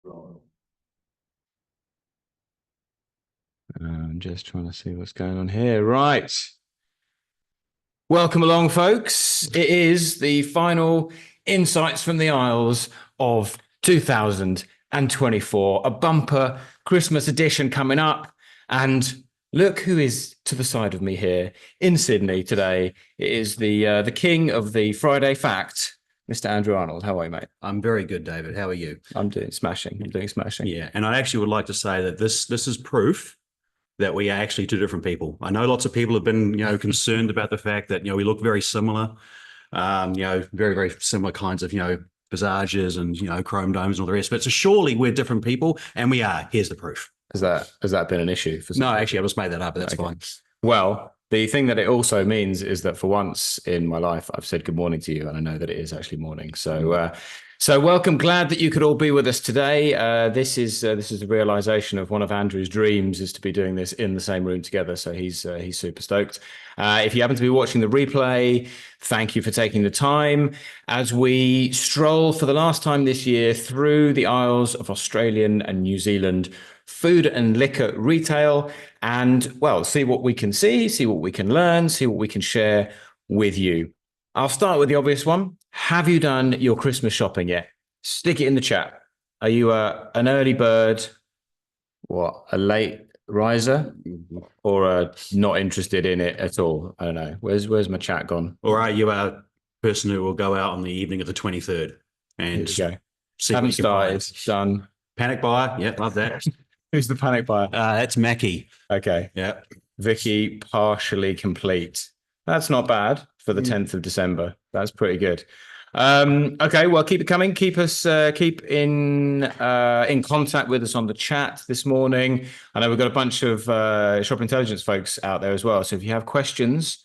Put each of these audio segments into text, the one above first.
I'm just trying to see what's going on here. Right. Welcome along, folks. It is the final Insights from the Isles of 2024, a bumper Christmas edition coming up. And look who is to the side of me here in Sydney today. It is the king of the Friday Fact, Mr. Andrew Arnold. How are you, mate? I'm very good, David. How are you? I'm doing smashing. Yeah, and I actually would like to say that this is proof that we are actually two different people. I know lots of people have been, concerned about the fact that, we look very similar, very, very similar kinds of, visages and, chrome domes and all the rest. But so surely we're different people, and we are. Here's the proof. Has that been an issue for some No, people? actually, I just made that up, but that's fine. Well, the thing that it also means is that for once in my life, I've said good morning to you, and I know that it is actually morning. So welcome. Glad that you could all be with us today. This is the realization of one of Andrew's dreams, is to be doing this in the same room together. So he's super stoked. If you happen to be watching the replay, thank you for taking the time as we stroll for the last time this year through the Isles of Australian and New Zealand food and liquor retail, and see what we can see what we can learn, see what we can share with you. I'll start with the obvious one. Have you done your Christmas shopping yet? Stick it in the chat. Are you an early bird, a late riser, or not interested in it at all? I don't know. Where's my chat gone? Or are you a person who will go out on the evening of the 23rd and go? Haven't started. Done. Panic buyer. Yeah, love that. Who's the panic buyer? That's Mackie. Okay. Yeah. Vicky, partially complete. That's not bad for the 10th of December. That's pretty good. Okay, well, keep it coming. Keep in contact with us on the chat this morning. I know we've got a bunch of shop intelligence folks out there as well. So if you have questions,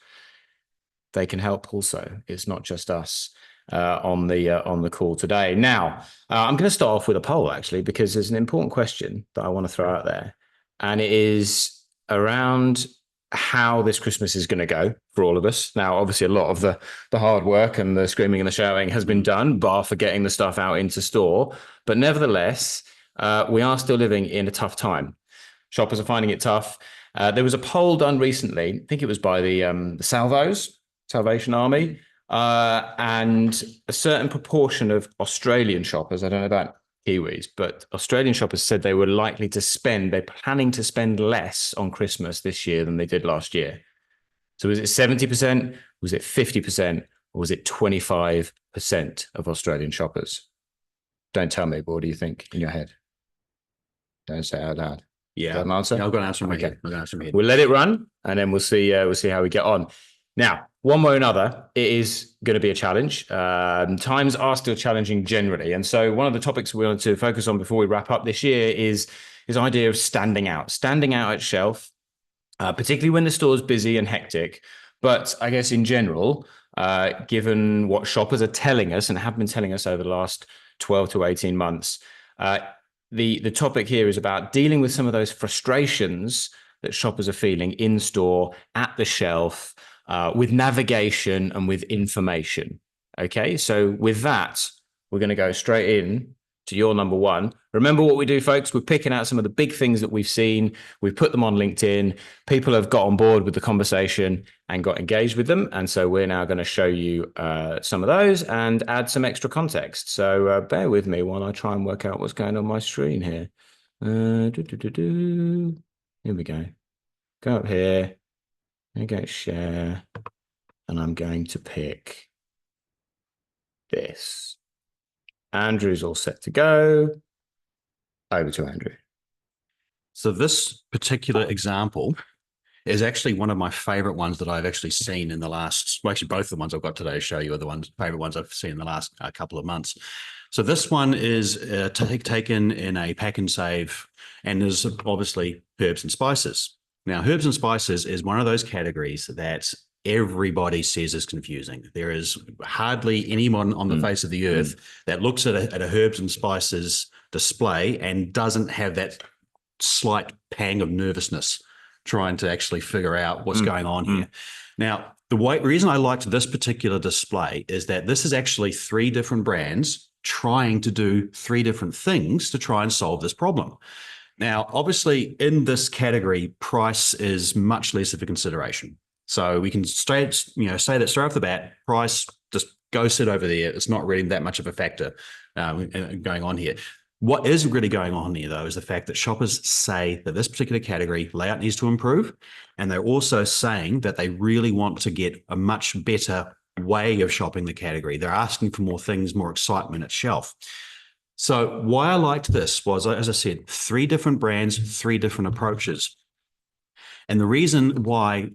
they can help also. It's not just us on the call today. Now, I'm going to start off with a poll, actually, because there's an important question that I want to throw out there. And it is around how this Christmas is going to go for all of us. Now, obviously, a lot of the hard work and the screaming and the shouting has been done, bar for getting the stuff out into store. But nevertheless, we are still living in a tough time. Shoppers are finding it tough. There was a poll done recently. I think it was by the Salvation Army, and a certain proportion of Australian shoppers, I don't know about Kiwis, but Australian shoppers said they're planning to spend less on Christmas this year than they did last year. So was it 70%, was it 50%, or was it 25% of Australian shoppers? Don't tell me, but what do you think in your head? Don't say it out loud. Yeah. Is that an answer? Yeah, I've got an answer in my head. We'll let it run, and then we'll see how we get on. Now, one way or another, it is going to be a challenge. Times are still challenging generally. And so one of the topics we wanted to focus on before we wrap up this year is idea of standing out at shelf, particularly when the store's busy and hectic. But I guess in general, given what shoppers are telling us and have been telling us over the last 12 to 18 months, the topic here is about dealing with some of those frustrations that shoppers are feeling in store, at the shelf, with navigation and with information. Okay, so with that, we're going to go straight in to your number one. Remember what we do, folks. We're picking out some of the big things that we've seen. We've put them on LinkedIn. People have got on board with the conversation and got engaged with them. And so we're now going to show you some of those and add some extra context. So bear with me while I try and work out what's going on my screen here. Here we go. Go up here. I'm going to share, and I'm going to pick this. Andrew's all set to go. Over to Andrew. So this particular example is actually one of my favorite ones that I've actually seen in the last, well, actually both of the ones I've got today to show you are the favorite ones I've seen in the last couple of months. So this one is taken in a pack and save, and is obviously herbs and spices. Now, herbs and spices is one of those categories that everybody says is confusing. There is hardly anyone on the face of the earth that looks at a herbs and spices display and doesn't have that slight pang of nervousness trying to actually figure out what's going on here. Now, the reason I liked this particular display is that this is actually 3 different brands trying to do 3 different things to try and solve this problem. Now, obviously, in this category, price is much less of a consideration. So we can say that straight off the bat, price, just go sit over there. It's not really that much of a factor going on here. What is really going on here, though, is the fact that shoppers say that this particular category layout needs to improve. And they're also saying that they really want to get a much better way of shopping the category. They're asking for more things, more excitement at shelf. So why I liked this was, as I said, 3 different brands, 3 different approaches. And the reason why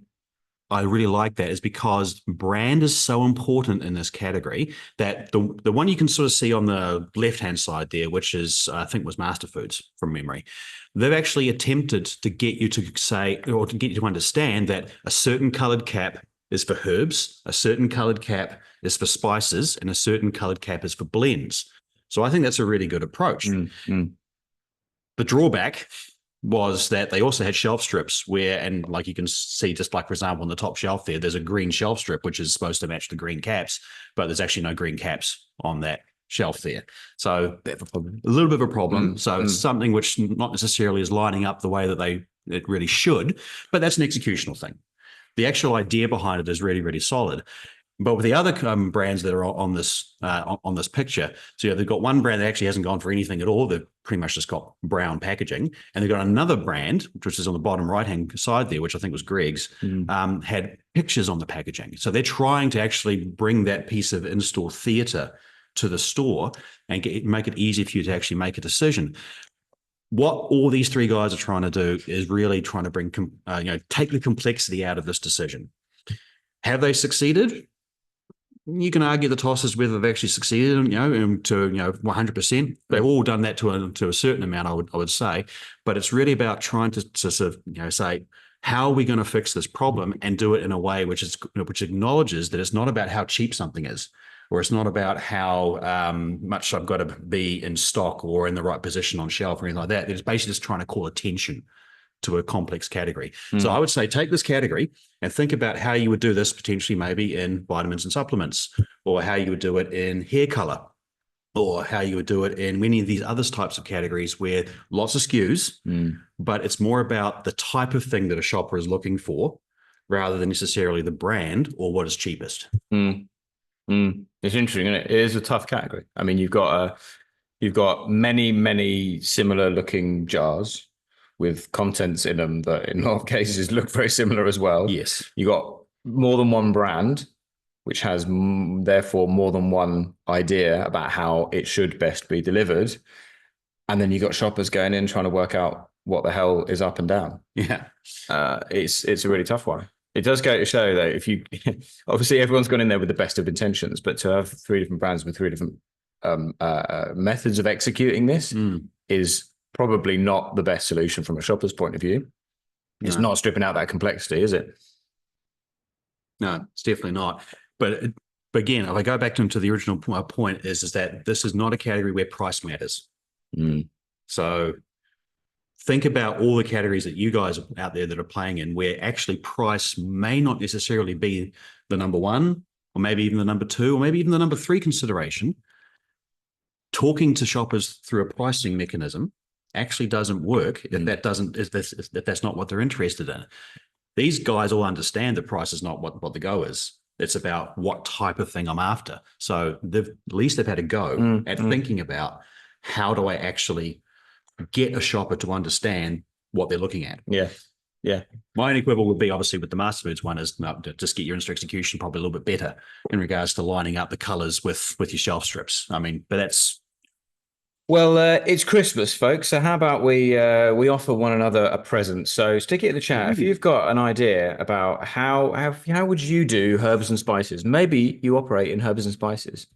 I really like that is because brand is so important in this category that the one you can sort of see on the left-hand side there, which is, I think was Master Foods from memory, they've actually attempted to get you to say, or to get you to understand that a certain colored cap is for herbs, a certain colored cap is for spices, and a certain colored cap is for blends. So I think that's a really good approach. The drawback was that they also had shelf strips where, and like you can see, just like, for example, on the top shelf there, there's a green shelf strip, which is supposed to match the green caps, but there's actually no green caps on that shelf there. So a little bit of a problem. So it's something which not necessarily is lining up the way that it really should, but that's an executional thing. The actual idea behind it is really, really solid. But with the other brands that are on this picture, so they've got one brand that actually hasn't gone for anything at all. They've pretty much just got brown packaging, and they've got another brand, which is on the bottom right-hand side there, which I think was Greg's, had pictures on the packaging. So they're trying to actually bring that piece of in-store theatre to the store and make it easy for you to actually make a decision. What all these 3 guys are trying to do is really trying to bring, take the complexity out of this decision. Have they succeeded? You can argue the toss is whether they've actually succeeded, to 100%. They've all done that to a certain amount, I would say. But it's really about trying to sort of say, how are we going to fix this problem and do it in a way which acknowledges that it's not about how cheap something is, or it's not about how much I've got to be in stock or in the right position on shelf or anything like that. It's basically just trying to call attention to a complex category. So I would say take this category and think about how you would do this potentially maybe in vitamins and supplements, or how you would do it in hair color, or how you would do it in many of these other types of categories where lots of SKUs, but it's more about the type of thing that a shopper is looking for rather than necessarily the brand or what is cheapest. It's interesting, isn't it? It is a tough category. I mean, you've got many similar looking jars with contents in them that in a lot of cases look very similar as well. Yes. You got more than one brand, which has therefore more than one idea about how it should best be delivered. And then you got shoppers going in trying to work out what the hell is up and down. Yeah. It's a really tough one. It does go to show that if you, obviously everyone's gone in there with the best of intentions, but to have 3 different brands with 3 different methods of executing this is probably not the best solution from a shopper's point of view. It's not stripping out that complexity, is it? No, it's definitely not. But again, if I go back to the original point is that this is not a category where price matters. So think about all the categories that you guys are out there that are playing in where actually price may not necessarily be the number 1, or maybe even the number 2, or maybe even the number 3 consideration. Talking to shoppers through a pricing mechanism actually doesn't work if that's not what they're interested in. These guys all understand that price is not what the go is. It's about what type of thing I'm after. So at least they've had a go at thinking about how do I actually get a shopper to understand what they're looking at. Yeah. My only quibble would be obviously with the Master Foods one is to just get your in-store execution probably a little bit better in regards to lining up the colors with your shelf strips. I mean, but that's. Well, it's Christmas, folks. So how about we offer one another a present? So stick it in the chat if you've got an idea about how would you do herbs and spices. Maybe you operate in herbs and spices,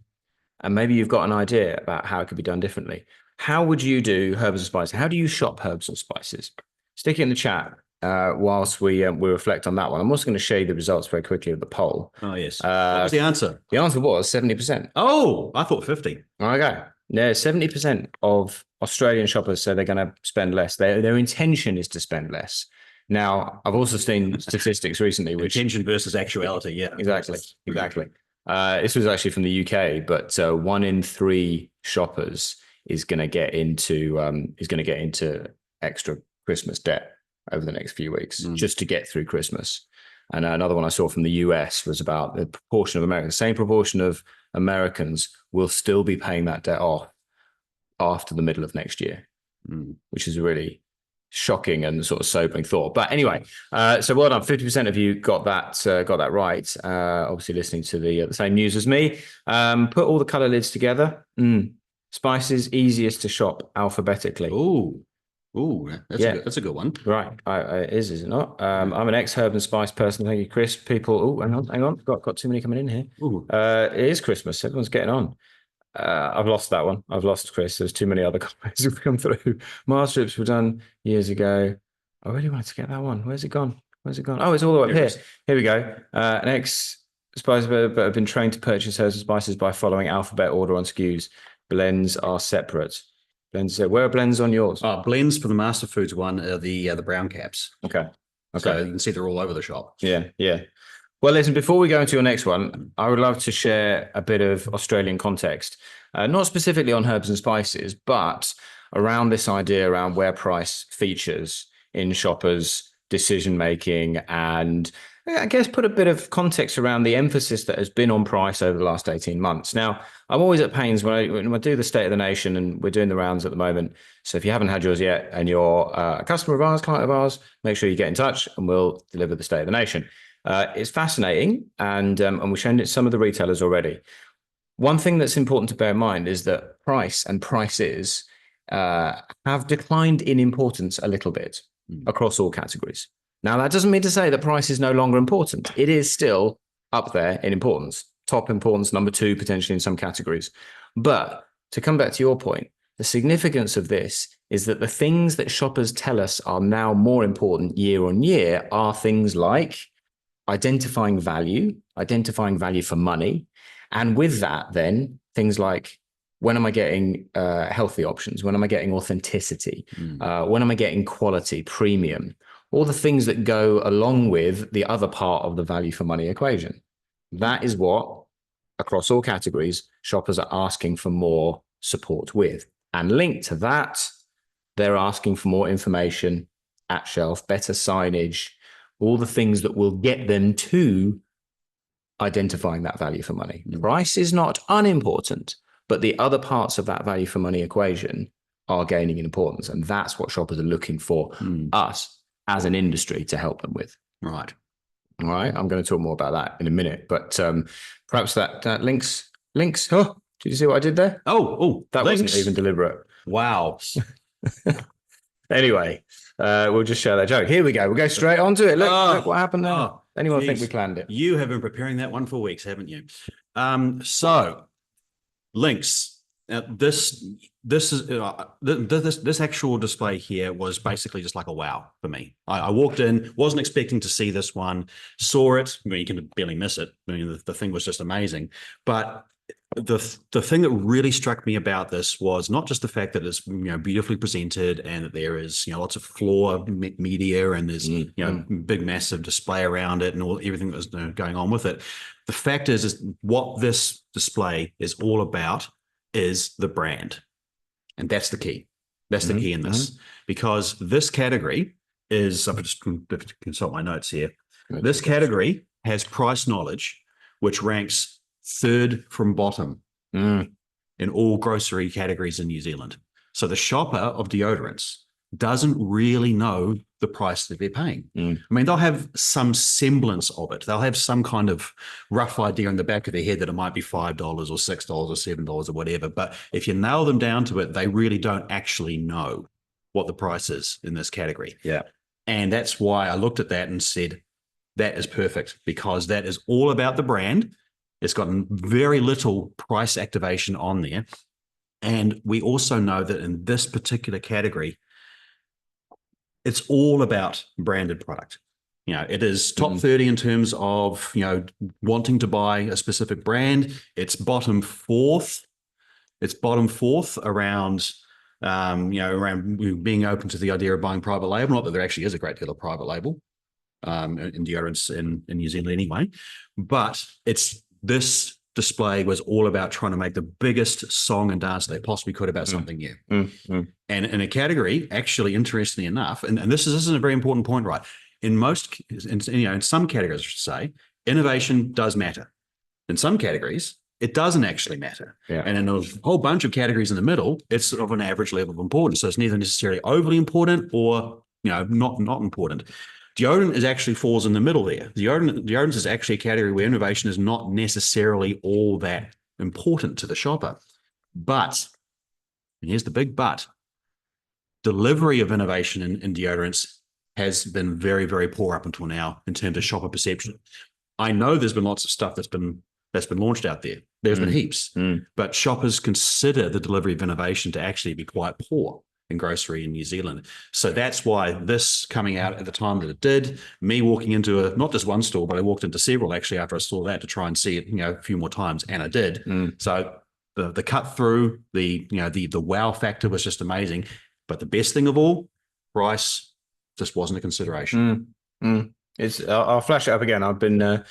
and maybe you've got an idea about how it could be done differently. How would you do herbs and spices? How do you shop herbs and spices? Stick it in the chat whilst we reflect on that one. I'm also going to show you the results very quickly of the poll. Oh yes. What was the answer? The answer was 70%. Oh, I thought 50. Okay. No, 70% of Australian shoppers say they're going to spend less. Their intention is to spend less. Now, I've also seen statistics recently, which intention versus actuality. Yeah, exactly. This was actually from the UK, but 1 in 3 shoppers is going to get into extra Christmas debt over the next few weeks just to get through Christmas. And another one I saw from the US was about the proportion of Americans, same proportion of Americans will still be paying that debt off after the middle of next year, which is a really shocking and sort of sobering thought. But anyway, so well done. 50% of you got that right. Obviously listening to the same news as me. Put all the color lids together. Spices easiest to shop alphabetically. Ooh, that's a good one. Right, is it not? I'm an ex-herb and spice person. Thank you, Chris. People, hang on, got too many coming in here. It is Christmas. Everyone's getting on. I've lost that one. I've lost Chris. There's too many other comments who've come through. Mars strips were done years ago. I really wanted to get that one. Where's it gone? Oh, it's all the way up here. Here we go. An ex-spice but have been trained to purchase herbs and spices by following alphabet order on SKUs. Blends are separate. Blends. Where are blends on yours? Blends for the Master Foods one are the brown caps. Okay. So you can see they're all over the shop. Yeah. Well, listen, before we go into your next one, I would love to share a bit of Australian context, not specifically on herbs and spices, but around this idea around where price features in shoppers' decision-making, and I guess put a bit of context around the emphasis that has been on price over the last 18 months. Now, I'm always at pains when I do the State of the Nation, and we're doing the rounds at the moment. So if you haven't had yours yet and you're a customer of ours, client of ours, make sure you get in touch and we'll deliver the State of the Nation. It's fascinating, and we've shown it some of the retailers already. One thing that's important to bear in mind is that price and prices have declined in importance a little bit across all categories. Now, that doesn't mean to say that price is no longer important. It is still up there in importance, top importance, number 2, potentially in some categories. But to come back to your point, the significance of this is that the things that shoppers tell us are now more important year on year are things like identifying value for money. And with that, then things like, when am I getting healthy options? When am I getting authenticity? When am I getting quality, premium? All the things that go along with the other part of the value for money equation. That is what, across all categories, shoppers are asking for more support with. And linked to that, they're asking for more information at shelf, better signage, all the things that will get them to identifying that value for money. Price is not unimportant, but the other parts of that value for money equation are gaining in importance. And that's what shoppers are looking for us as an industry to help them with. Right. All right. I'm going to talk more about that in a minute, but perhaps that links. Oh, did you see what I did there? Oh, that links. Wasn't even deliberate. Wow. Anyway, we'll just share that joke. Here we go. We'll go straight on to it. Look what happened there. Anyone think we planned it? You have been preparing that one for weeks, haven't you? So links. This actual display here was basically just like a wow for me. I walked in, wasn't expecting to see this one, saw it. I mean, you can barely miss it. I mean, the thing was just amazing. But the thing that really struck me about this was not just the fact that it's beautifully presented and that there is lots of floor media and there's big massive display around it and everything that was going on with it. The fact is what this display is all about is the brand. And that's the key. That's the key in this, because this category is, I'll just consult my notes here. This category has price knowledge, which ranks 3rd from bottom in all grocery categories in New Zealand. So the shopper of deodorants doesn't really know the price that they're paying. I mean, they'll have some semblance of it. They'll have some kind of rough idea in the back of their head that it might be $5 or $6 or $7 or whatever. But if you nail them down to it, they really don't actually know what the price is in this category. Yeah. And that's why I looked at that and said, that is perfect, because that is all about the brand. It's got very little price activation on there. And we also know that in this particular category, it's all about branded product. It is top 30 in terms of, wanting to buy a specific brand. It's bottom fourth. It's bottom fourth around, around being open to the idea of buying private label. Not that there actually is a great deal of private label in deodorants in New Zealand anyway, but it's this display was all about trying to make the biggest song and dance they possibly could about something new. And in a category, actually, interestingly enough, and this is a very important point, right? In some categories, I should say, innovation does matter. In some categories, it doesn't actually matter. Yeah. And in a whole bunch of categories in the middle, it's of an average level of importance. So it's neither necessarily overly important or not important. Deodorant actually falls in the middle there. Deodorant is actually a category where innovation is not necessarily all that important to the shopper. But, and here's the big but, delivery of innovation in deodorants has been very, very poor up until now in terms of shopper perception. I know there's been lots of stuff that's been launched out there. There's been heaps, but shoppers consider the delivery of innovation to actually be quite poor in grocery in New Zealand. So that's why this coming out at the time that it did, me walking into not just one store, but I walked into several actually after I saw that to try and see it, a few more times, and I did. So the cut through, the wow factor was just amazing. But the best thing of all, price just wasn't a consideration. I'll flash it up again. I've been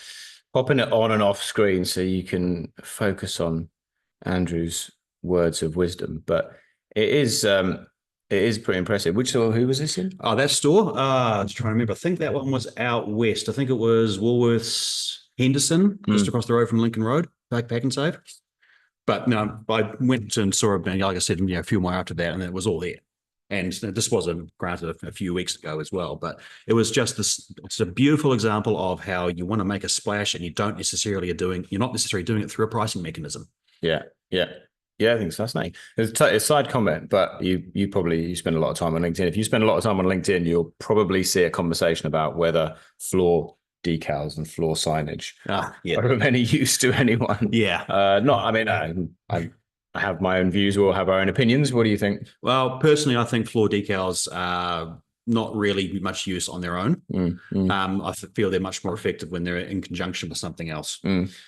popping it on and off screen so you can focus on Andrew's words of wisdom. But it is pretty impressive. Who was this in? Oh, that store? I was trying to remember. I think that one was out west. I think it was Woolworths Henderson, just across the road from Lincoln Road, Pack and Save. But no, I went and saw it, like I said, a few more after that, and it was all there. And this wasn't granted a few weeks ago as well, but it was just this. It's a beautiful example of how you want to make a splash, and you're not necessarily doing it through a pricing mechanism. Yeah. I think it's fascinating. There's a side comment, but you spend a lot of time on LinkedIn. If you spend a lot of time on LinkedIn, you'll probably see a conversation about whether floor decals and floor signage are of any use to anyone. I have my own views. We'll have our own opinions. What do you think? Well, personally, I think floor decals are not really much use on their own. I feel they're much more effective when they're in conjunction with something else.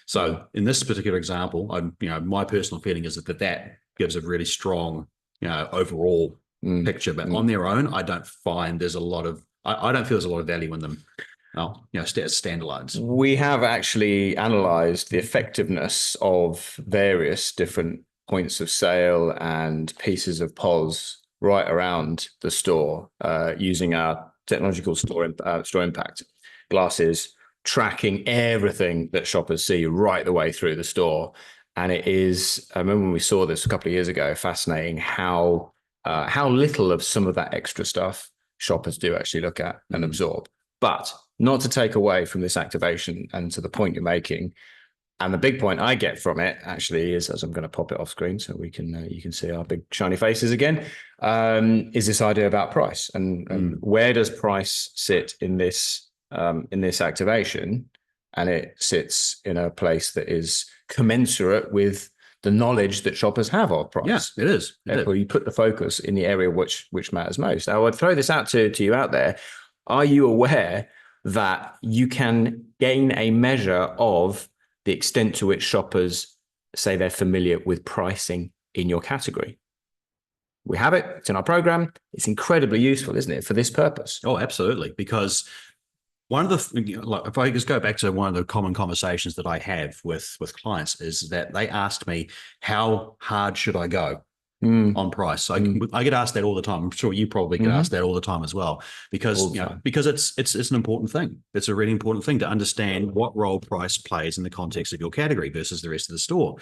So in this particular example, my personal feeling is that gives a really strong, overall picture. But on their own, I don't find there's a lot of, I don't feel there's a lot of value in them. Standalones. We have actually analysed the effectiveness of various different points of sale and pieces of POS right around the store using our technological store impact glasses, tracking everything that shoppers see right the way through the store. And it is, I remember when we saw this a couple of years ago, fascinating how little of some of that extra stuff shoppers do actually look at and absorb. But not to take away from this activation and to the point you're making. And the big point I get from it actually is, as I'm going to pop it off screen so you can see our big shiny faces again, is this idea about price and where does price sit in this activation? And it sits in a place that is commensurate with the knowledge that shoppers have of price. Yes, it is. Therefore, you put the focus in the area which matters most. I would throw this out to you out there. Are you aware that you can gain a measure of the extent to which shoppers say they're familiar with pricing in your category? We have it. It's in our program. It's incredibly useful, isn't it, for this purpose? Oh, absolutely. Because one of the, if I just go back to one of the common conversations that I have with clients is that they asked me, how hard should I go on price? So I get asked that all the time. I'm sure you probably get asked that all the time as well, because it's an important thing. It's a really important thing to understand what role price plays in the context of your category versus the rest of the store.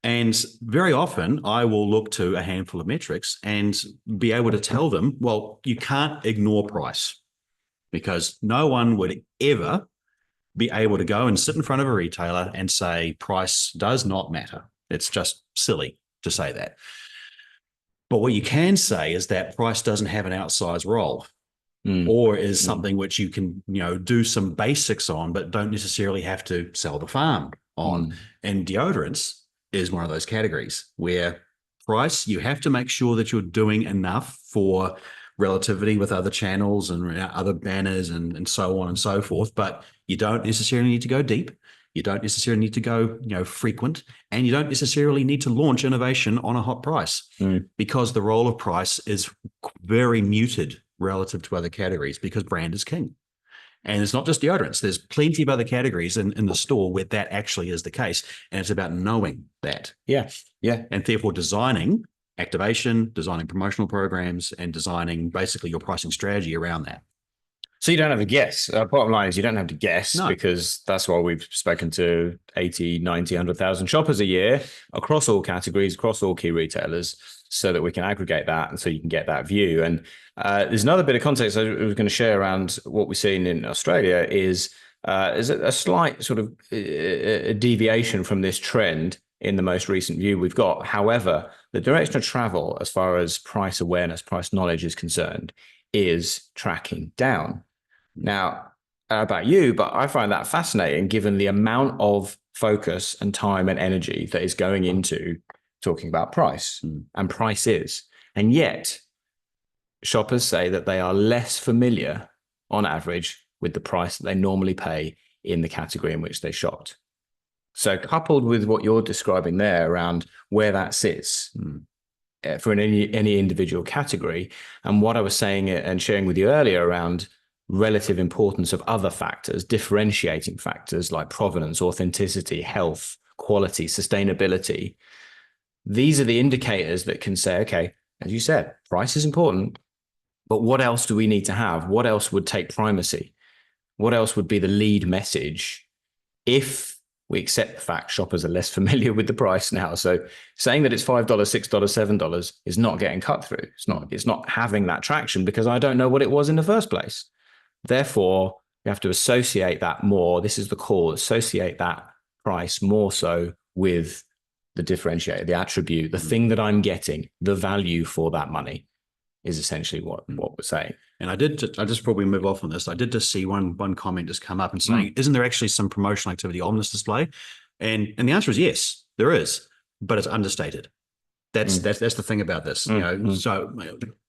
And very often I will look to a handful of metrics and be able to tell them, well, you can't ignore price, because no one would ever be able to go and sit in front of a retailer and say price does not matter. It's just silly to say that. But what you can say is that price doesn't have an outsized role, or is something which you can, do some basics on, but don't necessarily have to sell the farm on. And deodorants is one of those categories where price, you have to make sure that you're doing enough for relativity with other channels and other banners and so on and so forth. But you don't necessarily need to go deep. You don't necessarily need to go, frequent, and you don't necessarily need to launch innovation on a hot price, because the role of price is very muted relative to other categories, because brand is king. And it's not just deodorants. There's plenty of other categories in the store where that actually is the case. And it's about knowing that. Yeah. Yeah. And therefore designing activation, designing promotional programs, and designing basically your pricing strategy around that. So you don't have to guess. Bottom line is you don't have to guess, No. because that's why we've spoken to 80, 90, 100,000 shoppers a year across all categories, across all key retailers, so that we can aggregate that and so you can get that view. And there's another bit of context I was going to share around what we're seeing in Australia is a slight sort of a deviation from this trend in the most recent view we've got. However, the direction of travel as far as price awareness, price knowledge is concerned, is tracking down. Now, about you, but I find that fascinating given the amount of focus and time and energy that is going into talking about price and prices. And yet, shoppers say that they are less familiar on average with the price that they normally pay in the category in which they shopped. So coupled with what you're describing there around where that sits for any individual category, and what I was saying and sharing with you earlier around relative importance of other factors, differentiating factors like provenance, authenticity, health, quality, sustainability. These are the indicators that can say, okay, as you said, price is important, but what else do we need to have? What else would take primacy? What else would be the lead message if we accept the fact shoppers are less familiar with the price now? So saying that it's $5, $6, $7 is not getting cut through. It's not having that traction because I don't know what it was in the first place. Therefore, you have to associate that more. This is the call, associate that price more so with the differentiator, the attribute, the thing that I'm getting, the value for that money is essentially what we're saying. And I just probably move off on this. I did just see one comment just come up and saying, isn't there actually some promotional activity on this display? And the answer is yes, there is, but it's understated. That's the thing about this. You know, so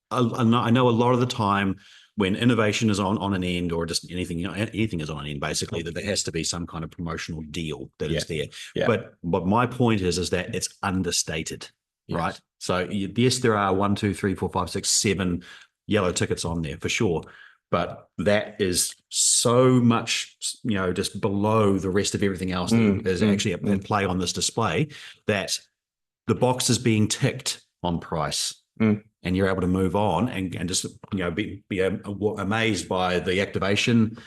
I know a lot of the time when innovation is on an end, or just anything is on an end, basically, that there has to be some kind of promotional deal that is there. Yeah. But my point is that it's understated, right? So yes, there are 1, 2, 3, 4, 5, 6, 7 yellow tickets on there for sure, but that is so much, just below the rest of everything else that is actually in play on this display, that the box is being ticked on price. And you're able to move on and just be amazed by the activation,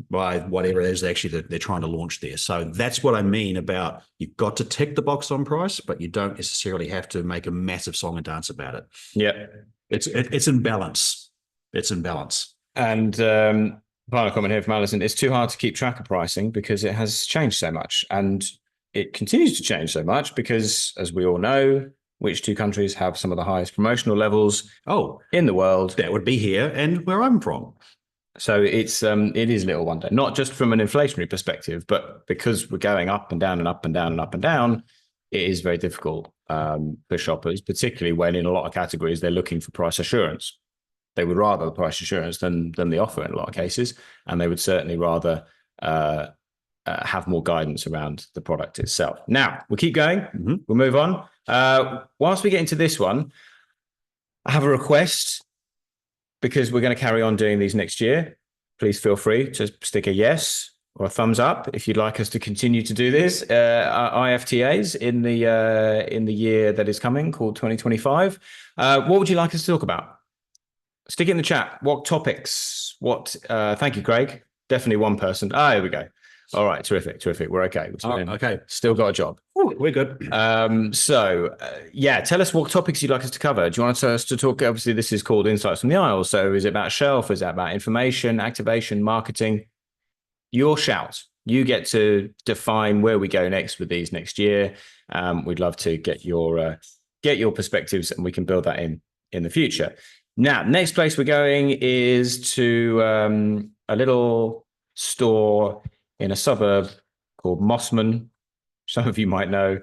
by whatever it is actually that they're trying to launch there. So that's what I mean about you've got to tick the box on price, but you don't necessarily have to make a massive song and dance about it. Yeah, it's in balance. It's in balance. And final comment here from Alison: it's too hard to keep track of pricing because it has changed so much, and it continues to change so much because, as we all know, which 2 countries have some of the highest promotional levels in the world? That would be here and where I'm from. So it is a little wonder, not just from an inflationary perspective, but because we're going up and down and up and down and up and down, it is very difficult for shoppers, particularly when in a lot of categories they're looking for price assurance. They would rather the price assurance than the offer in a lot of cases, and they would certainly rather have more guidance around the product itself. Now, we'll keep going. We'll move on. Whilst we get into this one, I have a request, because we're going to carry on doing these next year. Please feel free to stick a yes or a thumbs up if you'd like us to continue to do this. IFTAs in the year that is coming, called 2025. What would you like us to talk about? Stick it in the chat. What topics? Thank you, Craig. Definitely one person. Here we go. All right, terrific. We're okay. Okay. Still got a job. Ooh, we're good. Tell us what topics you'd like us to cover. Do you want us to talk? Obviously, this is called Insights from the Aisle. So is it about shelf? Is it about information, activation, marketing? Your shout. You get to define where we go next with these next year. We'd love to get your perspectives, and we can build that in the future. Now, next place we're going is to a little store in a suburb called Mossman. Some of you might know,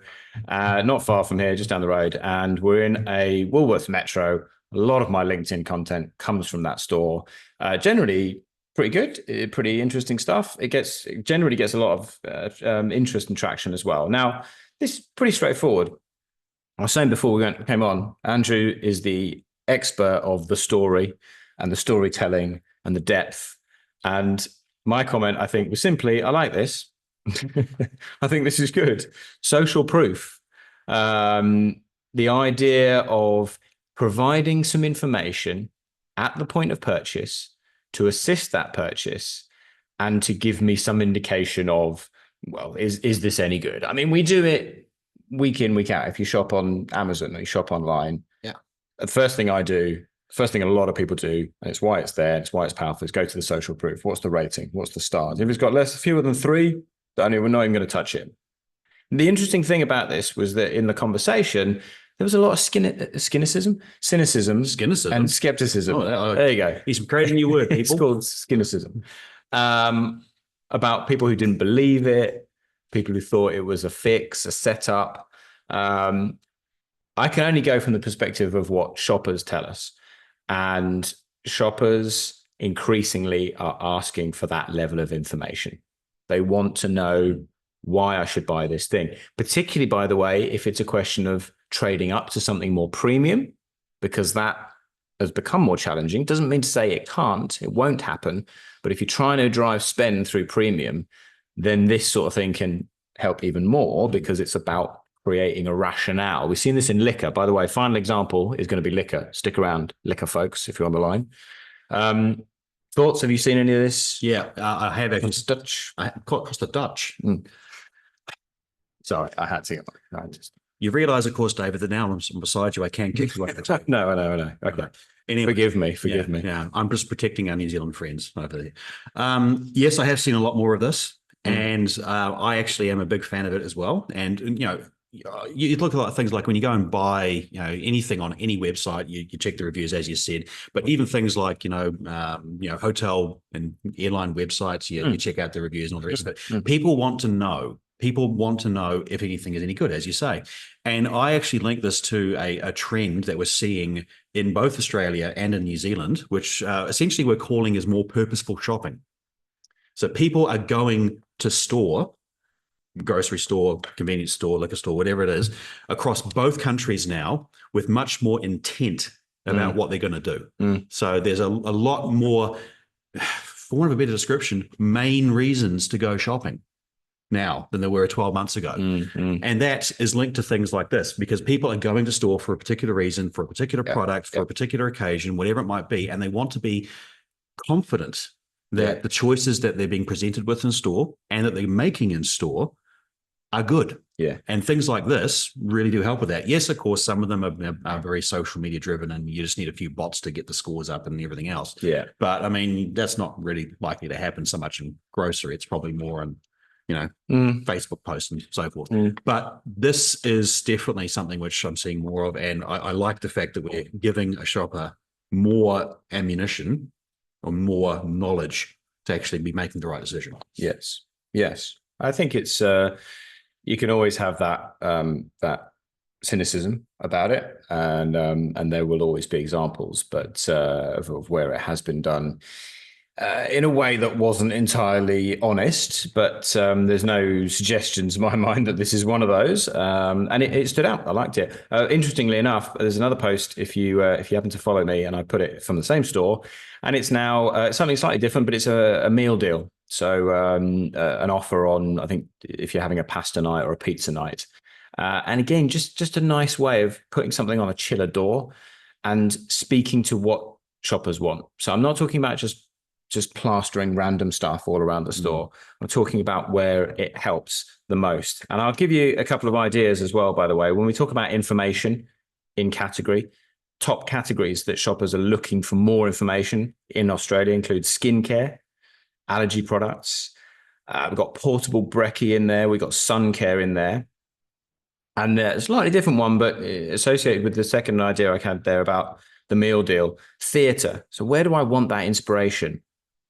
not far from here, just down the road. And we're in a Woolworths Metro. A lot of my LinkedIn content comes from that store. Generally pretty good, pretty interesting stuff. It generally gets a lot of interest and traction as well. Now, this is pretty straightforward. I was saying before we came on, Andrew is the expert of the story and the storytelling and the depth. And My comment, I think, was simply, I like this. I think this is good. Social proof. The idea of providing some information at the point of purchase to assist that purchase and to give me some indication of, well, is this any good? I mean, we do it week in, week out. If you shop on Amazon or you shop online, the first thing I do, first thing a lot of people do, and it's why it's there, it's why it's powerful, is go to the social proof. What's the rating? What's the stars? If it's got fewer than 3, we're not even going to touch it. And the interesting thing about this was that in the conversation, there was a lot of cynicism, and skepticism. Oh, there you go. He's creating a new word, people. It's called cynicism. About people who didn't believe it, people who thought it was a fix, a setup. I can only go from the perspective of what shoppers tell us. And shoppers increasingly are asking for that level of information. They want to know why I should buy this thing, particularly, by the way, if it's a question of trading up to something more premium, because that has become more challenging. Doesn't mean to say it can't, it won't happen. But if you're trying to drive spend through premium, then this sort of thing can help even more, because it's about creating a rationale. We've seen this in liquor. By the way, final example is going to be liquor. Stick around, liquor folks, if you're on the line. Thoughts? Have you seen any of this? Yeah, I have. Dutch. Cost the Dutch. Sorry, I had to. You realise, of course, David, that now I'm beside you, I can't kick you out. No, I know. Okay. Anyway, forgive me. Yeah, I'm just protecting our New Zealand friends over there. Yes, I have seen a lot more of this, and I actually am a big fan of it as well. And you look at things like when you go and buy, anything on any website, you check the reviews, as you said. But even things like, hotel and airline websites, you check out the reviews and all the rest of it. People want to know. People want to know if anything is any good, as you say. And I actually link this to a trend that we're seeing in both Australia and in New Zealand, which essentially we're calling as more purposeful shopping. So people are going to store, grocery store, convenience store, liquor store, whatever it is, across both countries now with much more intent about what they're going to do. So there's a lot more, for want of a better description, main reasons to go shopping now than there were 12 months ago. And that is linked to things like this, because people are going to store for a particular reason, for a particular product, for a particular occasion, whatever it might be, and they want to be confident that the choices that they're being presented with in store and that they're making in store are good. And things like this really do help with that. Yes, of course, some of them are very social media driven, and you just need a few bots to get the scores up and everything else. But I mean, that's not really likely to happen so much in grocery. It's probably more on Facebook posts and so forth. But this is definitely something which I'm seeing more of. And I like the fact that we're giving a shopper more ammunition or more knowledge to actually be making the right decision. Yes. I think it's, you can always have that cynicism about it. And there will always be examples, but of where it has been done in a way that wasn't entirely honest, but there's no suggestions in my mind that this is one of those. And it stood out. I liked it. Interestingly enough, there's another post if you happen to follow me, and I put it from the same store, and it's now something slightly different, but it's a meal deal. So an offer on, I think, if you're having a pasta night or a pizza night. And again, just a nice way of putting something on a chiller door and speaking to what shoppers want. So I'm not talking about just plastering random stuff all around the store. I'm talking about where it helps the most. And I'll give you a couple of ideas as well, by the way. When we talk about information in category, top categories that shoppers are looking for more information in Australia include skincare, allergy products. We've got portable brekkie in there. We've got sun care in there. And a slightly different one, but associated with the second idea I had there about the meal deal, theatre. So where do I want that inspiration?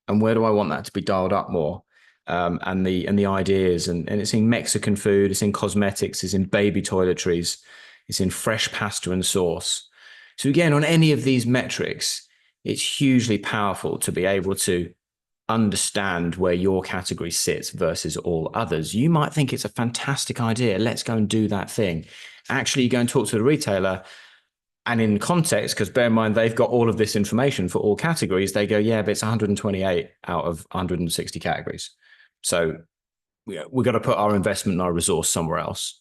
And where do I want that to be dialed up more? And the ideas, and it's in Mexican food, it's in cosmetics, it's in baby toiletries, it's in fresh pasta and sauce. So again, on any of these metrics, it's hugely powerful to be able to understand where your category sits versus all others. You might think it's a fantastic idea. Let's go and do that thing. Actually, you go and talk to the retailer, And in context, because bear in mind, they've got all of this information for all categories, they go, yeah, but it's 128 out of 160 categories. So we've got to put our investment and our resource somewhere else.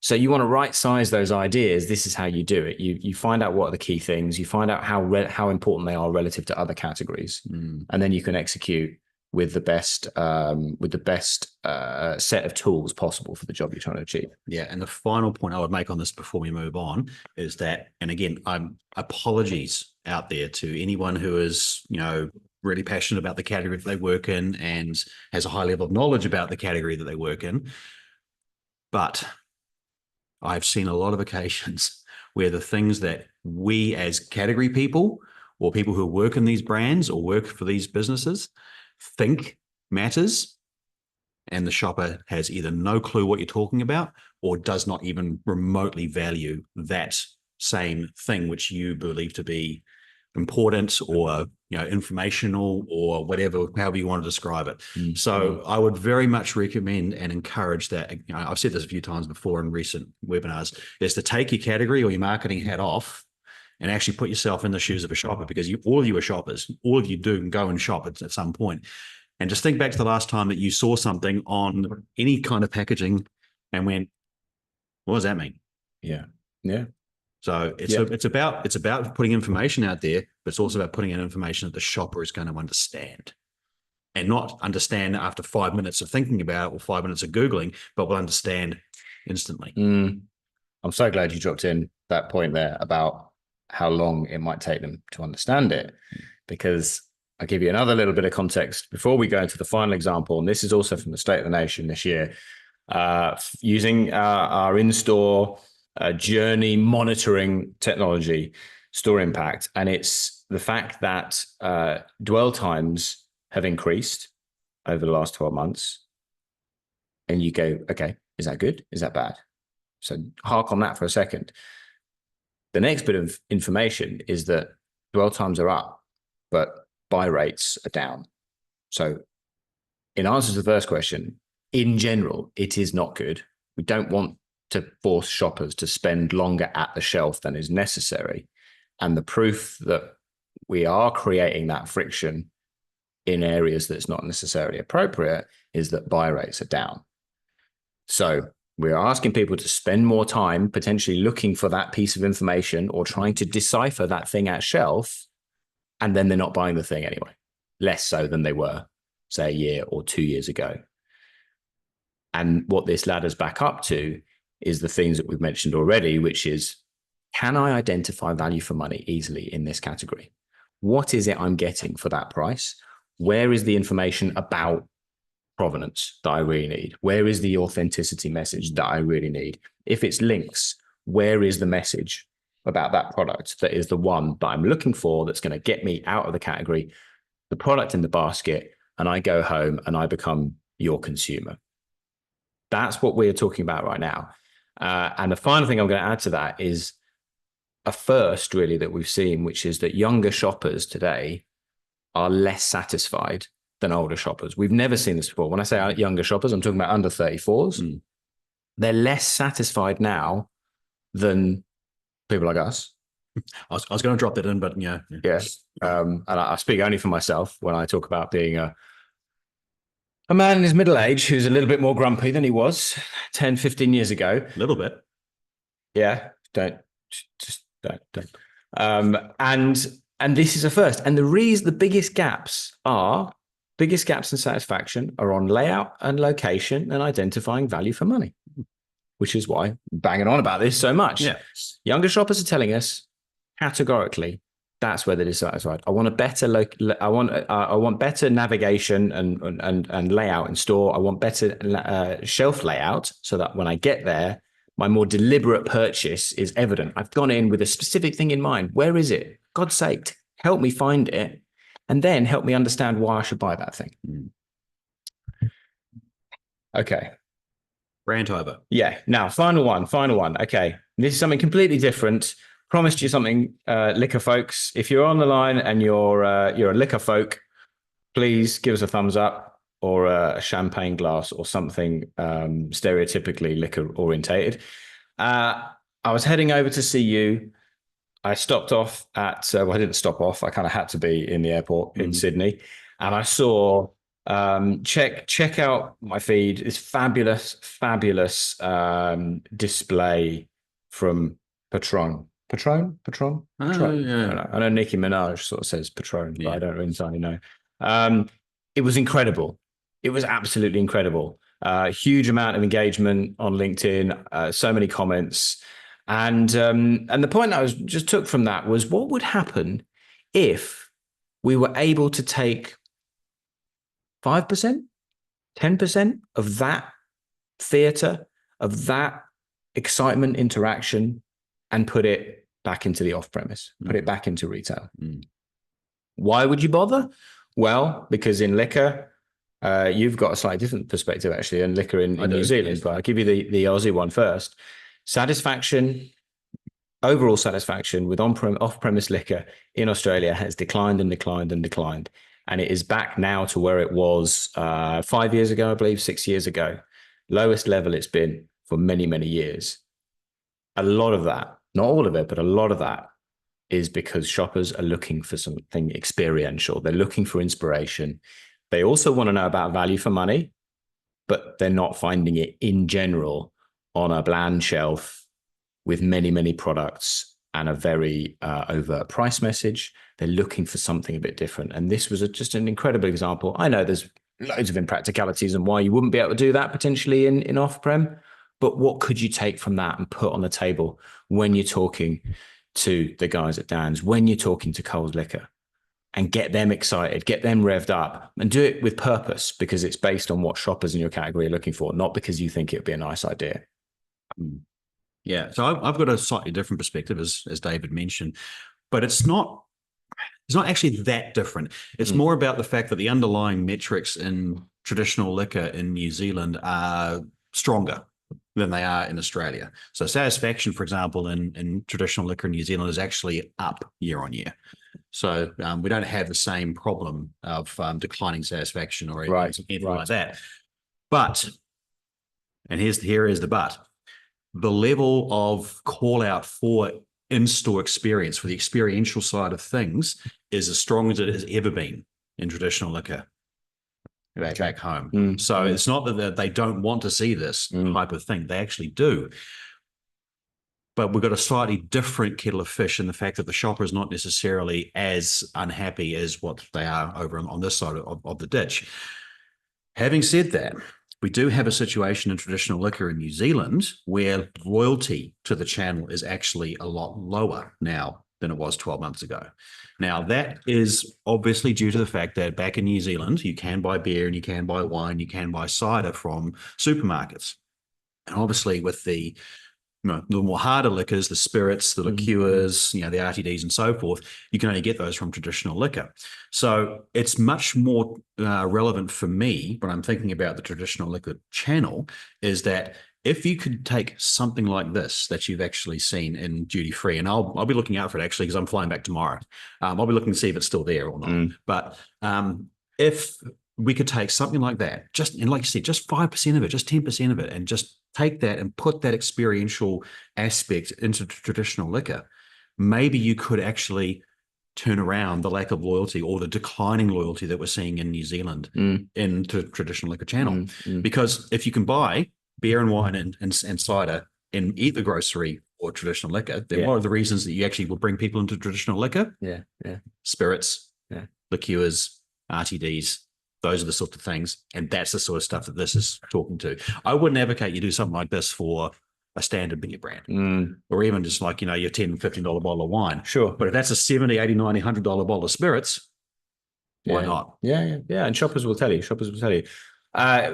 So you want to right size those ideas. This is how you do it. You find out what are the key things. You find out how important they are relative to other categories, and then you can execute with the best set of tools possible for the job you're trying to achieve. Yeah, and the final point I would make on this before we move on is that, and again, I'm apologies out there to anyone who is, really passionate about the category that they work in and has a high level of knowledge about the category that they work in. But I've seen a lot of occasions where the things that we as category people or people who work in these brands or work for these businesses think matters, and the shopper has either no clue what you're talking about or does not even remotely value that same thing which you believe to be important or informational or whatever, however you want to describe it. So I would very much recommend and encourage that, I've said this a few times before in recent webinars, is to take your category or your marketing hat off and actually put yourself in the shoes of a shopper, because all of you are shoppers. All of you do go and shop at some point. And just think back to the last time that you saw something on any kind of packaging and went, what does that mean? Yeah. Yeah. So it's about putting information out there, but it's also about putting in information that the shopper is going to understand, and not understand after 5 minutes of thinking about it or 5 minutes of Googling, but will understand instantly. I'm so glad you dropped in that point there about how long it might take them to understand it, because I'll give you another little bit of context before we go into the final example. And this is also from the State of the Nation this year, using our in-store journey monitoring technology, Store Impact. And it's the fact that dwell times have increased over the last 12 months. And you go, okay, is that good? Is that bad? So hark on that for a second. The next bit of information is that dwell times are up, but buy rates are down. So in answer to the first question, in general, it is not good. We don't want to force shoppers to spend longer at the shelf than is necessary. And the proof that we are creating that friction in areas that's not necessarily appropriate is that buy rates are down. So we are asking people to spend more time potentially looking for that piece of information or trying to decipher that thing at shelf, and then they're not buying the thing anyway, less so than they were, say, a year or 2 years ago. And what this ladders back up to is the things that we've mentioned already, which is, can I identify value for money easily in this category? What is it I'm getting for that price? Where is the information about provenance that I really need? Where is the authenticity message that I really need? If it's links, where is the message about that product that is the one that I'm looking for, that's going to get me out of the category, the product in the basket, and I go home and I become your consumer? That's what we're talking about right now. And the final thing I'm going to add to that is a first really that we've seen, which is that younger shoppers today are less satisfied than older shoppers. We've never seen this before. When I say younger shoppers, I'm talking about under 34s. They're less satisfied now than people like us. I was going to drop that in, but yeah. And I speak only for myself when I talk about being a man in his middle age who's a little bit more grumpy than he was 10, 15 years ago. A little bit. Yeah, don't. And this is a first. And the biggest gaps in satisfaction are on layout and location and identifying value for money, which is why I'm banging on about this so much. Yeah. Younger shoppers are telling us categorically that's where they're dissatisfied. I want a better I want better navigation and layout in store. I want better shelf layout so that when I get there, my more deliberate purchase is evident. I've gone in with a specific thing in mind. Where is it? God's sake, help me find it, and then help me understand why I should buy that thing. Okay. Rant over. Yeah. Now, final one. Okay. This is something completely different. Promised you something, liquor folks. If you're on the line and you're a liquor folk, please give us a thumbs up or a champagne glass or something stereotypically liquor orientated. I was heading over to see you I stopped off at, well, I didn't stop off. I kind of had to be in the airport in Sydney. And I saw, check out my feed, this fabulous display from Patron. Patron? Oh, yeah. I know Nicki Minaj sort of says Patron, but Yeah. I don't entirely know. It was incredible. It was absolutely incredible. Huge amount of engagement on LinkedIn, so many comments. And the point I was just took from that was what would happen if we were able to take 5%, 10% of that theatre, of that excitement, interaction, and put it back into the off-premise, put it back into retail. Why would you bother? Well, because in liquor, you've got a slightly different perspective actually in liquor in New Zealand, yes. But I'll give you the Aussie one first. Satisfaction, overall satisfaction with off-premise liquor in Australia has declined and declined and declined. And it is back now to where it was 5 years ago, I believe, 6 years ago. Lowest level it's been for many, many years. A lot of that, not all of it, but a lot of that is because shoppers are looking for something experiential. They're looking for inspiration. They also want to know about value for money, but they're not finding it in general on a bland shelf with many, many products and a very overt price message. They're looking for something a bit different. And this was just an incredible example. I know there's loads of impracticalities and why you wouldn't be able to do that potentially in off-prem, but what could you take from that and put on the table when you're talking to the guys at Dan's, when you're talking to Coles Liquor, and get them excited, get them revved up, and do it with purpose because it's based on what shoppers in your category are looking for, not because you think it would be a nice idea. Yeah, so I've got a slightly different perspective, as David mentioned, but it's not actually that different. It's more about the fact that the underlying metrics in traditional liquor in New Zealand are stronger than they are in Australia. So satisfaction, for example, in traditional liquor in New Zealand is actually up year on year. So we don't have the same problem of declining satisfaction or anything like that. But, and here is the but, the level of call out for in-store experience, for the experiential side of things, is as strong as it has ever been in traditional liquor back home. So it's not that they don't want to see this type of thing. They actually do. But we've got a slightly different kettle of fish in the fact that the shopper is not necessarily as unhappy as what they are over on this side of the ditch. Having said that, we do have a situation in traditional liquor in New Zealand where loyalty to the channel is actually a lot lower now than it was 12 months ago. Now, that is obviously due to the fact that back in New Zealand, you can buy beer and you can buy wine, you can buy cider from supermarkets. And obviously with the more harder liquors, the spirits, the liqueurs, the RTDs and so forth, you can only get those from traditional liquor. So it's much more relevant for me when I'm thinking about the traditional liquor channel is that if you could take something like this that you've actually seen in duty free, and I'll be looking out for it actually because I'm flying back tomorrow. I'll be looking to see if it's still there or not. But if we could take something like that, and like you said, just 5% of it, just 10% of it, and just take that and put that experiential aspect into traditional liquor, maybe you could actually turn around the lack of loyalty or the declining loyalty that we're seeing in New Zealand into traditional liquor channel. Because if you can buy beer and wine and cider in either grocery or traditional liquor, then what are the reasons that you actually will bring people into traditional liquor? Spirits, liqueurs, RTDs. Those are the sorts of things. And that's the sort of stuff that this is talking to. I wouldn't advocate you do something like this for a standard beer brand or even just like, your $10, $15 bottle of wine. Sure. But if that's a $70, $80, $90, $100 bottle of spirits, why not? Yeah. And shoppers will tell you.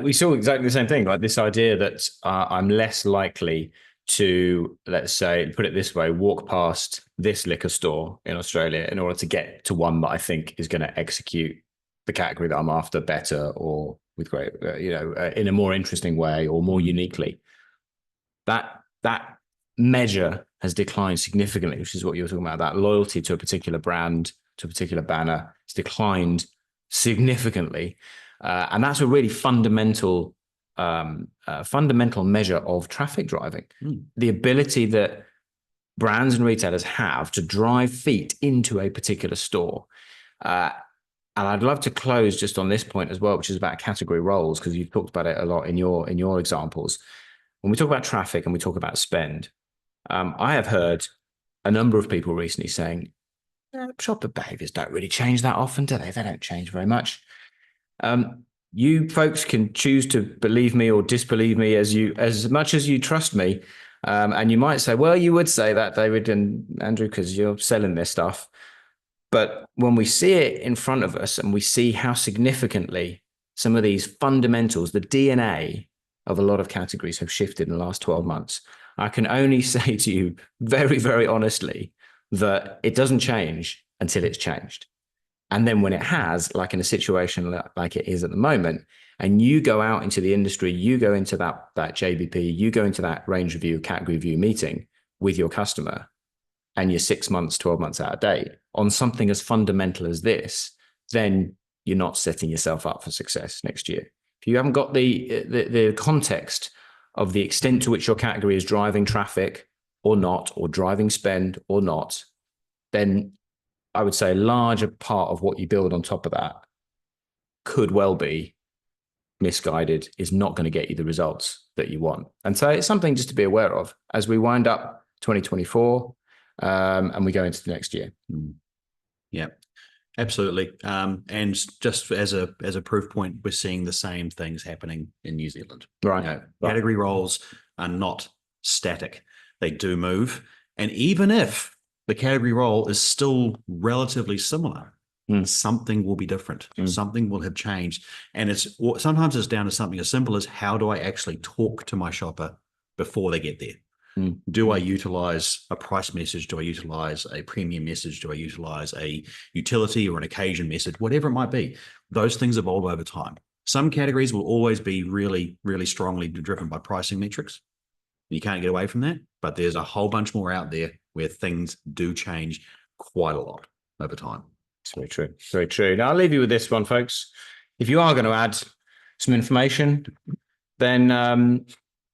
We saw exactly the same thing, like this idea that I'm less likely to, let's say, put it this way, walk past this liquor store in Australia in order to get to one that I think is going to execute the category that I'm after better or with great, in a more interesting way or more uniquely. That measure has declined significantly, which is what you were talking about. That loyalty to a particular brand, to a particular banner, has declined significantly, and that's a really fundamental measure of traffic driving. The ability that brands and retailers have to drive feet into a particular store. And I'd love to close just on this point as well, which is about category roles, because you've talked about it a lot in your examples. When we talk about traffic and we talk about spend, I have heard a number of people recently saying, shopper behaviors don't really change that often, do they? They don't change very much. You folks can choose to believe me or disbelieve me as much as you trust me. And you might say, well, you would say that, David and Andrew, because you're selling this stuff. But when we see it in front of us and we see how significantly some of these fundamentals, the DNA of a lot of categories have shifted in the last 12 months, I can only say to you very, very honestly that it doesn't change until it's changed. And then when it has, like in a situation like it is at the moment, and you go out into the industry, you go into that JBP, you go into that range review, category review meeting with your customer, and you're 6 months, 12 months out of date on something as fundamental as this, then you're not setting yourself up for success next year. If you haven't got the context of the extent to which your category is driving traffic or not, or driving spend or not, then I would say a larger part of what you build on top of that could well be misguided, is not going to get you the results that you want. And so it's something just to be aware of as we wind up 2024 and we go into the next year. Yeah, absolutely. And just as a proof point, we're seeing the same things happening in New Zealand. Right. Category roles are not static. They do move. And even if the category role is still relatively similar, something will be different. Something will have changed. And sometimes it's down to something as simple as, how do I actually talk to my shopper before they get there? Do I utilize a price message? Do I utilize a premium message? Do I utilize a utility or an occasion message? Whatever it might be, those things evolve over time. Some categories will always be really, really strongly driven by pricing metrics. You can't get away from that, but there's a whole bunch more out there where things do change quite a lot over time. It's very true. Very true. Now, I'll leave you with this one, folks. If you are going to add some information, then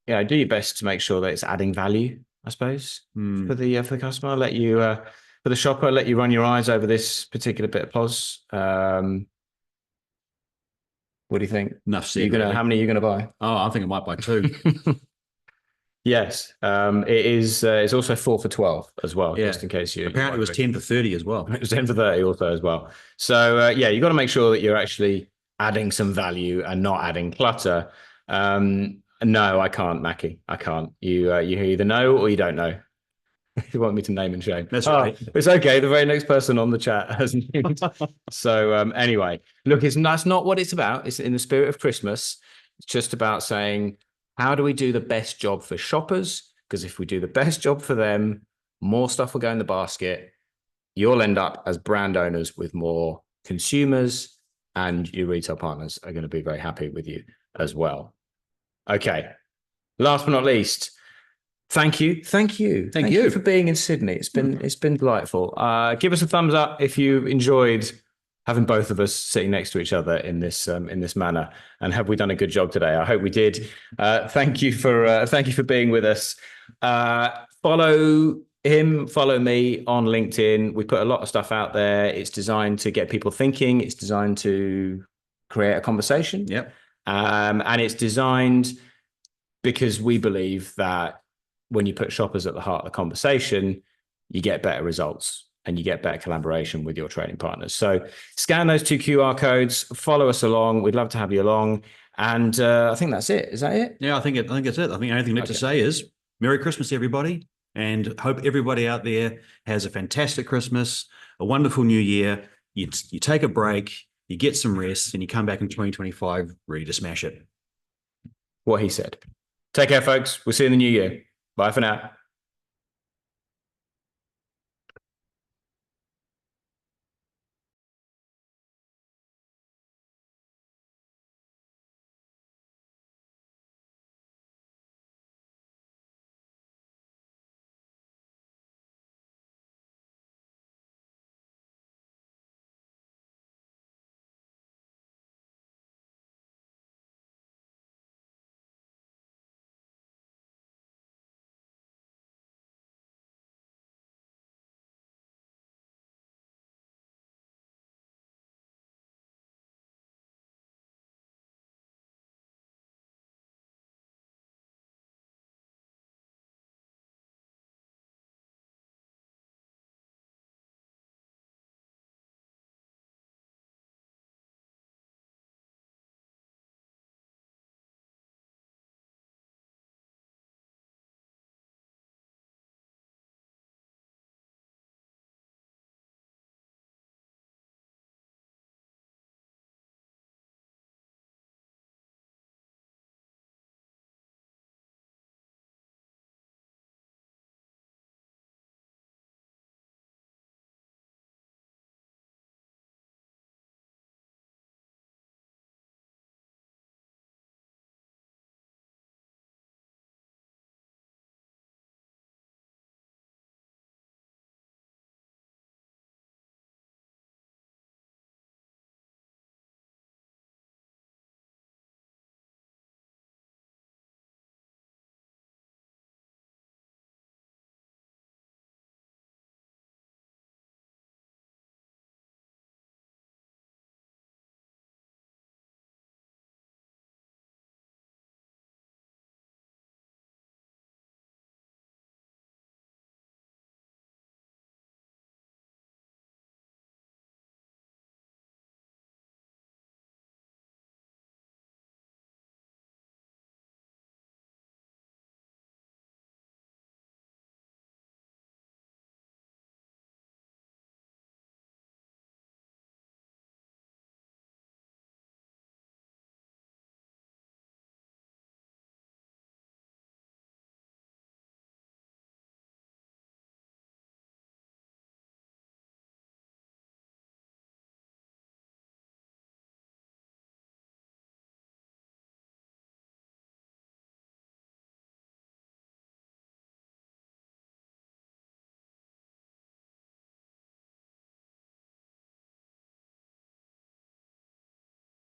do your best to make sure that it's adding value, I suppose, for the customer. For the shopper, let you run your eyes over this particular bit of POS. What do you think? Enough said. How many are you going to buy? Oh, I think I might buy 2. Yes, it is. It's also 4 for 12 as well, just in case you. Apparently, it was 10 for 30 as well. It was 10 for 30 also as well. So you got to make sure that you're actually adding some value and not adding clutter. No, I can't, Mackie. I can't. You either know or you don't know. You want me to name and shame? That's right. It's okay. The very next person on the chat hasn't. So anyway, look, that's not what it's about. It's in the spirit of Christmas. It's just about saying, how do we do the best job for shoppers? Because if we do the best job for them, more stuff will go in the basket. You'll end up as brand owners with more consumers, and your retail partners are going to be very happy with you as well. Okay. Last but not least, thank you for being in Sydney. It's been delightful. Give us a thumbs up if you enjoyed having both of us sitting next to each other in this manner. And have we done a good job today? I hope we did. Thank you for being with us. Follow him, follow me on LinkedIn. We put a lot of stuff out there. It's designed to get people thinking. It's designed to create a conversation. Yep. And it's designed because we believe that when you put shoppers at the heart of the conversation, you get better results and you get better collaboration with your trading partners. So scan those 2 QR codes, follow us along. We'd love to have you along. And I think that's it. Is that it? Yeah, I think that's it. I think the only thing left to say is Merry Christmas, everybody. And hope everybody out there has a fantastic Christmas, a wonderful new year. You take a break, you get some rest, and you come back in 2025 ready to smash it. What he said. Take care, folks. We'll see you in the new year. Bye for now.